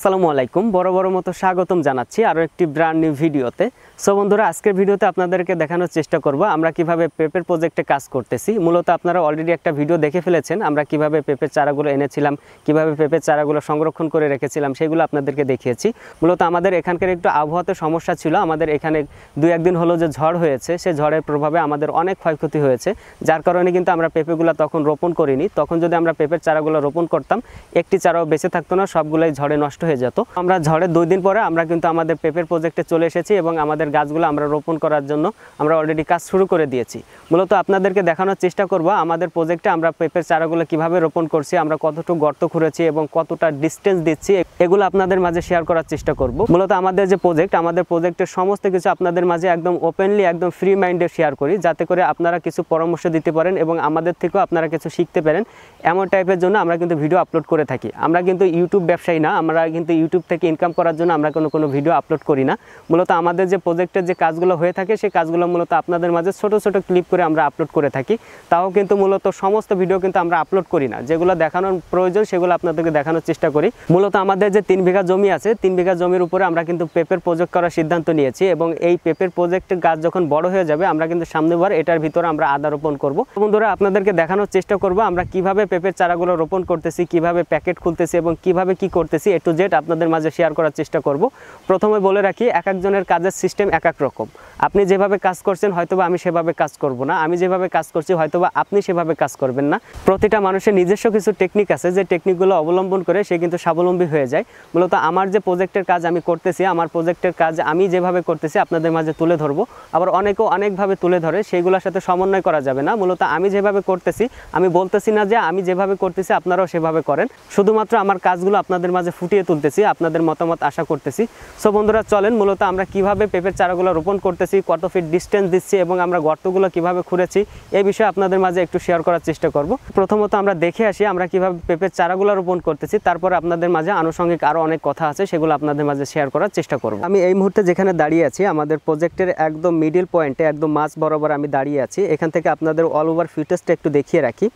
আসসালামু আলাইকুম বড় বড় মতো স্বাগতম জানাচ্ছি আরো একটি ব্র্যান্ড নিউ ভিডিওতে। সো বন্ধুরা, আজকের ভিডিওতে আপনাদেরকে দেখানোর চেষ্টা করব আমরা কিভাবে পেঁপের প্রজেক্টে কাজ করতেছি। মূলত আপনারা অলরেডি একটা ভিডিও দেখে ফেলেছেন, আমরা কিভাবে পেঁপের চারাগুলো এনেছিলাম, কিভাবে পেঁপের চারাগুলো সংরক্ষণ করে রেখেছিলাম, সেগুলো আপনাদেরকে দেখিয়েছি। মূলত আমাদের এখানকার একটু আবহাওয়াতে সমস্যা ছিল, আমাদের এখানে 2-1 দিন হলো যে ঝড় হয়েছে, সেই ঝড়ের প্রভাবে আমাদের অনেক ক্ষয়ক্ষতি হয়েছে, যার কারণে কিন্তু আমরা পেঁপেগুলো তখন রোপণ করিনি। তখন যদি আমরা পেঁপের চারাগুলো রোপণ করতাম, একটি চারাও বেঁচে থাকতো না, সবগুলোই ঝড়ে নষ্ট হয়ে যেত। আমরা ঝড়ের 2 দিন পরে আমরা কিন্তু আমাদের পেঁপের প্রজেক্টে চলে এসেছি এবং আমাদের গাছগুলো আমরা রোপণ করার জন্য আমরা অলরেডি কাজ শুরু করে দিয়েছি। মূলত আপনাদেরকে দেখানোর চেষ্টা করব আমাদের প্রজেক্টে আমরা পেঁপের চারাগুলো কিভাবে রোপণ করছি, আমরা কতটুকু গর্ত খুঁড়েছি এবং কতটা ডিস্টেন্স দিচ্ছি, এগুলো আপনাদের মাঝে শেয়ার করার চেষ্টা করব। মূলত আমাদের যে প্রজেক্ট, আমাদের প্রজেক্টের সমস্ত কিছু আপনাদের মাঝে একদম ওপেনলি, একদম ফ্রি মাইন্ডে শেয়ার করি, যাতে করে আপনারা কিছু পরামর্শ দিতে পারেন এবং আমাদের থেকেও আপনারা কিছু শিখতে পারেন। এমন টাইপের জন্য আমরা কিন্তু ভিডিও আপলোড করে থাকি। আমরা কিন্তু ইউটিউব ব্যবসায়ী না, আমরা কিন্তু ইউটিউব থেকে ইনকাম করার জন্য আমরা কোনো ভিডিও আপলোড করি না। মূলত আমাদের যে প্রজেক্টের যে কাজগুলো হয়ে থাকে, সেই কাজগুলো মূলত আপনাদের মাঝে ছোট ছোট ক্লিপ করে আমরা আপলোড করে থাকি। তাও কিন্তু মূলত সমস্ত ভিডিও কিন্তু আমরা আপলোড করি না, যেগুলো দেখানোর প্রয়োজন সেগুলো আপনাদেরকে দেখানোর চেষ্টা করি। মূলত আমাদের যে 3 বিঘা জমি আছে, 3 বিঘা জমির উপরে আমরা কিন্তু পেঁপের প্রজেক্ট করার সিদ্ধান্ত নিয়েছি এবং এই পেঁপের প্রজেক্টের গাছ যখন বড় হয়ে যাবে, আমরা কিন্তু সামনেবার এটার ভিতরে আমরা আদা রোপণ করব। বন্ধুরা, আপনাদেরকে দেখানোর চেষ্টা করব আমরা কিভাবে পেঁপের চারাগুলো রোপণ করতেছি, কিভাবে প্যাকেট খুলতেছি এবং কিভাবে কি করতেছি, A to Z আপনাদের মাঝে শেয়ার করার চেষ্টা করব। প্রথমে বলে রাখি, এক একজনের কাজের সিস্টেম এক এক রকম। আপনি যেভাবে কাজ করছেন হয়তোবা আমি সেভাবে কাজ করব না, আমি যেভাবে কাজ করছি হয়তোবা আপনি সেভাবে কাজ করবেন না। প্রতিটা মানুষের নিজস্ব কিছু টেকনিক আছে, যে টেকনিকগুলো অবলম্বন করে সে কিন্তু স্বাবলম্বী হয়ে যায়। মূলত আমার যে প্রজেক্টের কাজ আমি করতেছি, আমার প্রজেক্টের কাজ আমি যেভাবে করতেছি আপনাদের মাঝে তুলে ধরবো। আবার অনেকেও অনেকভাবে তুলে ধরে, সেইগুলোর সাথে সমন্বয় করা যাবে না। মূলত আমি যেভাবে করতেছি, আমি বলতেছি না যে আমি যেভাবে করতেছি আপনারাও সেভাবে করেন, শুধুমাত্র আমার কাজগুলো আপনাদের মাঝে ফুটিয়ে তুলতেছি, আপনাদের মতামত আশা করতেছি। সো বন্ধুরা, চলেন মূলত আমরা কিভাবে পেঁপের চারাগুলো রোপণ করতেছি, কত ফিট ডিস্টেন্স দিচ্ছি এবং আমরা গর্তগুলো কিভাবে খুঁড়েছি, এই বিষয়ে আপনাদের মাঝে একটু শেয়ার করার চেষ্টা করব। প্রথমত আমরা দেখে আসি আমরা কিভাবে পেঁপের চারাগুলো রোপণ করতেছি, তারপরে আপনাদের মাঝে আনুষঙ্গিক আরও অনেক কথা আছে, সেগুলো আপনাদের মাঝে শেয়ার করার চেষ্টা করব। আমি এই মুহূর্তে যেখানে দাঁড়িয়ে আছি, আমাদের প্রজেক্টের একদম মিডিল পয়েন্টে, একদম মাঝ বরাবর আমি দাঁড়িয়ে আছি। এখান থেকে আপনাদের অল ওভার ফিটেজটা একটু দেখিয়ে রাখি।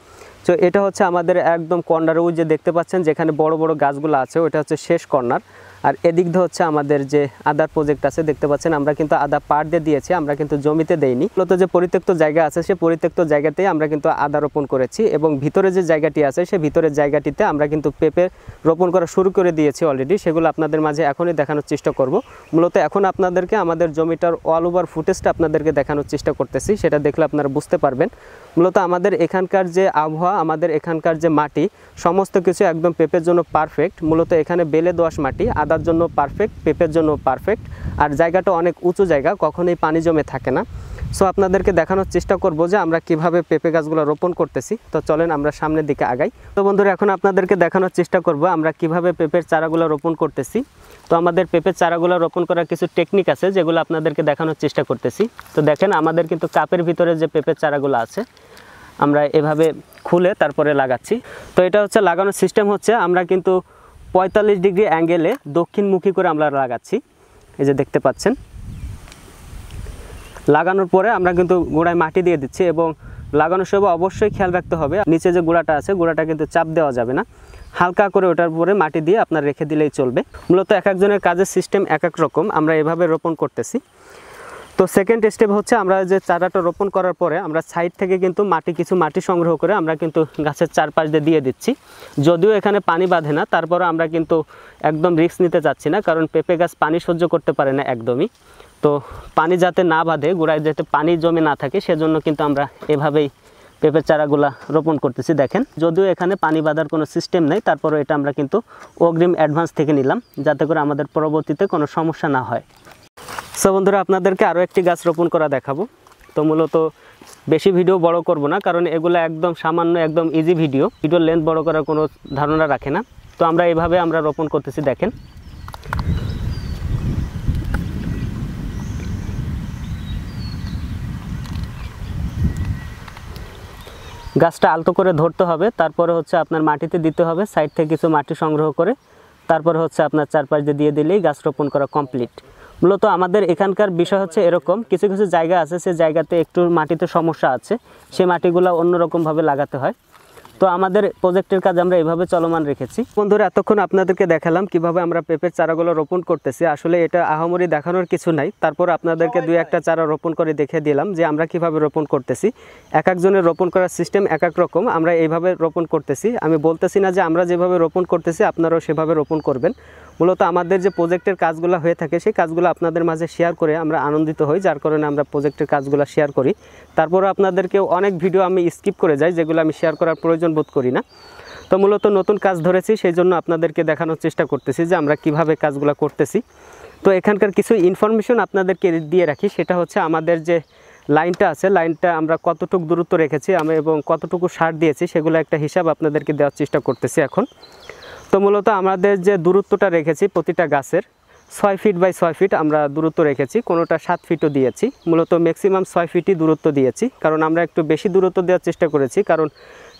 তো এটা হচ্ছে আমাদের একদম কর্নারে, ওই যে দেখতে পাচ্ছেন যেখানে বড় বড় গাছগুলো আছে, ওটা হচ্ছে শেষ কর্নার। আর এদিক দিয়ে হচ্ছে আমাদের যে আদার প্রজেক্ট আছে, দেখতে পাচ্ছেন আমরা কিন্তু আদা পাড় দিয়ে দিয়েছি, আমরা কিন্তু জমিতে দেইনি। মূলত যে পরিত্যক্ত জায়গা আছে, সে পরিত্যক্ত জায়গাতেই আমরা কিন্তু আদা রোপণ করেছি এবং ভিতরে যে জায়গাটি আছে, সে ভিতরের জায়গাটিতে আমরা কিন্তু পেঁপে রোপণ করা শুরু করে দিয়েছি অলরেডি। সেগুলো আপনাদের মাঝে এখনই দেখানোর চেষ্টা করব। মূলত এখন আপনাদেরকে আমাদের জমিটার অল ওভার ফুটেজটা আপনাদেরকে দেখানোর চেষ্টা করতেছি, সেটা দেখলে আপনারা বুঝতে পারবেন। মূলত আমাদের এখানকার যে আবহাওয়া, আমাদের এখানকার যে মাটি, সমস্ত কিছু একদম পেঁপের জন্য পারফেক্ট। মূলত এখানে বেলে দোআঁশ মাটি, আদার জন্য পারফেক্ট, পেঁপের জন্য পারফেক্ট। আর জায়গাটা অনেক উঁচু জায়গা, কখনোই পানি জমে থাকে না। সো আপনাদেরকে দেখানোর চেষ্টা করব যে আমরা কিভাবে পেঁপে গাছগুলো রোপণ করতেছি। তো চলেন আমরা সামনের দিকে আগাই। তো বন্ধুরা, এখন আপনাদেরকে দেখানোর চেষ্টা করব আমরা কিভাবে পেঁপের চারাগুলো রোপণ করতেছি। তো আমাদের পেঁপের চারাগুলো রোপণ করার কিছু টেকনিক আছে, যেগুলো আপনাদেরকে দেখানোর চেষ্টা করতেছি। তো দেখেন, আমাদের কিন্তু কাপের ভিতরে যে পেঁপের চারাগুলো আছে, আমরা এভাবে খুলে তারপরে লাগাচ্ছি। তো এটা হচ্ছে লাগানোর সিস্টেম হচ্ছে, আমরা কিন্তু 45 ডিগ্রি অ্যাঙ্গেলে দক্ষিণমুখী করে আমরা লাগাচ্ছি। এই যে দেখতে পাচ্ছেন, লাগানোর পরে আমরা কিন্তু গোড়ায় মাটি দিয়ে দিচ্ছি এবং লাগানোর সময় অবশ্যই খেয়াল রাখতে হবে নিচে যে গোড়াটা আছে, গোড়াটা কিন্তু চাপ দেওয়া যাবে না, হালকা করে ওটার উপরে মাটি দিয়ে আপনার রেখে দিলেই চলবে। মূলত এক একজনের কাজের সিস্টেম এক এক রকম, আমরা এভাবে রোপণ করতেছি। তো সেকেন্ড স্টেপ হচ্ছে, আমরা যে চারাটা রোপণ করার পরে আমরা সাইড থেকে কিন্তু কিছু মাটি সংগ্রহ করে আমরা কিন্তু গাছের চারপাশ দিয়ে দিচ্ছি। যদিও এখানে পানি বাঁধে না, তারপরে আমরা কিন্তু একদম রিস্ক নিতে চাচ্ছি না, কারণ পেঁপে গাছ পানি সহ্য করতে পারে না একদমই। তো পানি যাতে না বাঁধে, গোড়ায় যাতে পানি জমে না থাকে, সেজন্য কিন্তু আমরা এভাবেই পেঁপের চারাগুলা রোপণ করতেছি। দেখেন, যদিও এখানে পানি বাঁধার কোনো সিস্টেম নেই, তারপরে এটা আমরা কিন্তু অগ্রিম অ্যাডভান্স থেকে নিলাম, যাতে করে আমাদের পরবর্তীতে কোনো সমস্যা না হয়। সো বন্ধুরা, আপনাদেরকে আরও একটি গাছ রোপণ করা দেখাবো। তো মূলত বেশি ভিডিও বড় করব না, কারণ এগুলো একদম সামান্য, একদম ইজি ভিডিওর লেন্থ বড় করার কোনো ধারণা রাখে না। তো আমরা এভাবে আমরা রোপণ করতেছি। দেখেন, গাছটা আলতো করে ধরতে হবে, তারপরে হচ্ছে আপনার মাটিতে দিতে হবে, সাইড থেকে কিছু মাটি সংগ্রহ করে তারপরে হচ্ছে আপনার চারপাশ দিয়ে দিলেই গাছ রোপণ করা কমপ্লিট। মূলত আমাদের এখানকার বিষয় হচ্ছে এরকম, কিছু কিছু জায়গা আছে, সে জায়গাতে একটু মাটিতে সমস্যা আছে, সেই মাটিগুলো অন্যরকমভাবে লাগাতে হয়। তো আমাদের প্রজেক্টের কাজ আমরা এভাবে চলমান রেখেছি। বন্ধুরা, এতক্ষণ আপনাদেরকে দেখালাম কিভাবে আমরা পেঁপের চারাগুলো রোপণ করতেছি। আসলে এটা আহামরি দেখানোর কিছু নাই, তারপর আপনাদেরকে দুই একটা চারা রোপণ করে দেখে দিলাম যে আমরা কিভাবে রোপণ করতেছি। এক একজনের রোপণ করার সিস্টেম এক এক রকম, আমরা এইভাবে রোপণ করতেছি। আমি বলতেছি না যে আমরা যেভাবে রোপণ করতেছি আপনারাও সেভাবে রোপণ করবেন। মূলত আমাদের যে প্রজেক্টের কাজগুলো হয়ে থাকে সেই কাজগুলো আপনাদের মাঝে শেয়ার করে আমরা আনন্দিত হই, যার কারণে আমরা প্রজেক্টের কাজগুলো শেয়ার করি। তারপরও আপনাদেরকে অনেক ভিডিও আমি স্কিপ করে যাই, যেগুলো আমি শেয়ার করার প্রয়োজন বোধ করি না। তো মূলত নতুন কাজ ধরেছি, সেই জন্য আপনাদেরকে দেখানোর চেষ্টা করতেছি যে আমরা কিভাবে কাজগুলো করতেছি। তো এখানকার কিছু ইনফরমেশন আপনাদেরকে দিয়ে রাখি, সেটা হচ্ছে আমাদের যে লাইনটা আছে, লাইনটা আমরা কতটুকু দূরত্ব রেখেছি এবং কতটুকু সার দিয়েছি সেগুলো একটা হিসাব আপনাদেরকে দেওয়ার চেষ্টা করতেছি এখন। তো মূলত আমাদের যে দূরত্বটা রেখেছি প্রতিটা গাছের 6 ফিট বাই 6 ফিট আমরা দূরত্ব রেখেছি, কোনোটা 7 ফিটও দিয়েছি। মূলত ম্যাক্সিমাম 6 ফিটই দূরত্ব দিয়েছি, কারণ আমরা একটু বেশি দূরত্ব দেওয়ার চেষ্টা করেছি, কারণ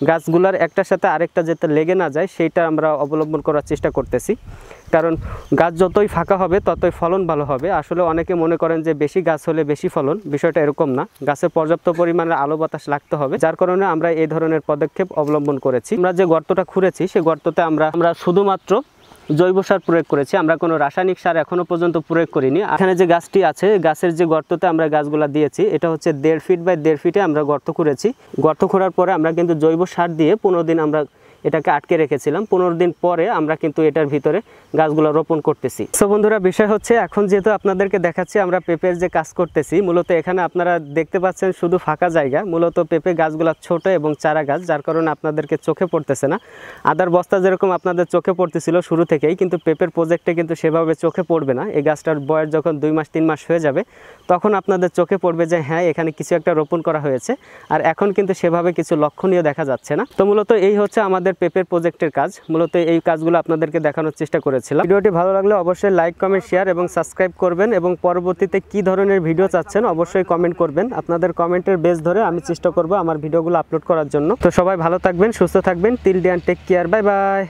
গাছগুলার একটার সাথে আরেকটা যাতে লেগে না যায় সেইটা আমরা অবলম্বন করার চেষ্টা করতেছি। কারণ গাছ যতই ফাঁকা হবে ততই ফলন ভালো হবে। আসলে অনেকে মনে করেন যে বেশি গাছ হলে বেশি ফলন, বিষয়টা এরকম না। গাছের পর্যাপ্ত পরিমাণে আলো বাতাস লাগতে হবে, যার কারণে আমরা এই ধরনের পদক্ষেপ অবলম্বন করেছি। আমরা যে গর্তটা খুঁড়েছি সেই গর্ততে আমরা শুধুমাত্র জৈব সার প্রয়োগ করেছি, আমরা কোনো রাসায়নিক সার এখনো পর্যন্ত প্রয়োগ করিনি। এখানে যে গাছটি আছে, গাছের যে গর্ততে আমরা গাছগুলা দিয়েছি এটা হচ্ছে 1.5 ফিট বাই 1.5 ফিটে আমরা গর্ত খুঁড়েছি। গর্ত খোঁড়ার পরে আমরা কিন্তু জৈব সার দিয়ে 15 দিন আমরা এটাকে আটকে রেখেছিলাম। 15 দিন পরে আমরা কিন্তু এটার ভিতরে গাছগুলো রোপণ করতেছি। সো বন্ধুরা, বিষয় হচ্ছে এখন যেহেতু আপনাদেরকে দেখাচ্ছি আমরা পেঁপের যে কাজ করতেছি, মূলত এখানে আপনারা দেখতে পাচ্ছেন শুধু ফাঁকা জায়গা। মূলত পেঁপে গাছগুলো ছোট এবং চারা গাছ, যার কারণে আপনাদেরকে চোখে পড়তেছে না। আদার বস্তা যেরকম আপনাদের চোখে পড়তেছিল শুরু থেকেই, কিন্তু পেঁপের প্রজেক্টে কিন্তু সেভাবে চোখে পড়বে না। এই গাছটার বয়স যখন 2 মাস 3 মাস হয়ে যাবে তখন আপনাদের চোখে পড়বে যে হ্যাঁ এখানে কিছু একটা রোপণ করা হয়েছে। আর এখন কিন্তু সেভাবে কিছু লক্ষণীয় দেখা যাচ্ছে না। তো মূলত এই হচ্ছে আমাদের পেঁপের প্রজেক্টের কাজ। মূলত এই কাজগুলো আপনাদেরকে দেখানোর চেষ্টা করেছিলাম। ভিডিওটি ভালো লাগলে অবশ্যই লাইক, কমেন্ট, শেয়ার এবং সাবস্ক্রাইব করবেন, এবং পরবর্তীতে কি ধরনের ভিডিও চাচ্ছেন অবশ্যই কমেন্ট করবেন। আপনাদের কমেন্টের বেস ধরে আমি চেষ্টা করব আমার ভিডিওগুলো আপলোড করার জন্য। তো সবাই ভালো থাকবেন, সুস্থ থাকবেন। Till then take care, bye by.